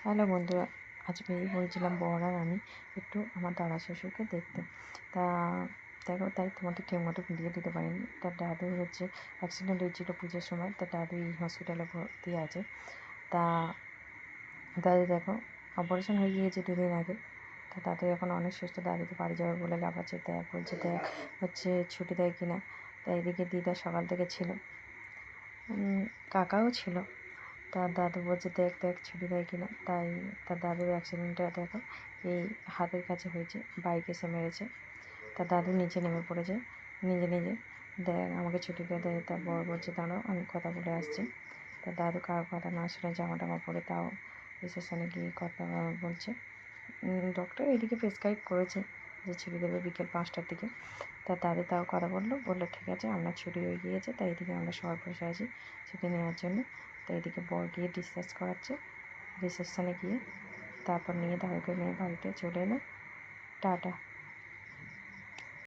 Hello বন্ধুরা, আজ বেরিয়ে পড়েছিলাম বর আর আমি একটু আমার দাদা শ্বশুরকে দেখতে। তা দেখো, তাই তোমাদের ঠিক মতো ভিডিও দিতে পারিনি। তার দাদু হচ্ছে অ্যাক্সিডেন্ট হয়েছিল পুজোর সময়। তার দাদু এই হসপিটালে ভর্তি আছে। তা দাদু দেখো, অপারেশন হয়ে গিয়েছে 2 দিন আগে। তা দাদু এখন অনেক সুস্থ। দাদুকে বাড়ি যাবে বলে লাফাচ্ছে। দেখ বলছে, দেখ হচ্ছে ছুটি দেয় কিনা। তাই এদিকে দিদা সকাল থেকে ছিল, কাকাও ছিল। তার দাদু বলছে, দেখ দেখ ছুটি দেয় কিনা। তাই তার দাদুর অ্যাক্সিডেন্টটা দেখো এই হাতের কাছে হয়েছে, বাইক এসে মেরেছে। তার দাদু নিচে নেমে পড়েছে নিজে নিজে। দেখ আমাকে ছুটি দিয়ে দেয়। তার বর বলছে, দাঁড়াও আমি কথা বলে আসছি। তার দাদু কারো কথা না শুনে জামা টামা পরে তাও রিসেপশনে গিয়ে কথা বলছে। ডক্টর এদিকে প্রেসক্রাইব করেছে যে ছুটি দেবে বিকেল 5টার দিকে। তার দাদু তাও কথা বললো ঠিক আছে, আপনার ছুটি হয়ে গিয়েছে। তাই এদিকে আমরা সবাই বসে আছি ছুটি নেওয়ার জন্য। তাই এদিকে বর গিয়ে ডিসচার্জ করাচ্ছে রিসেপশনে গিয়ে। তারপর নিয়ে দাদুকে নিয়ে বাড়িতে চলে এলো। টাটা।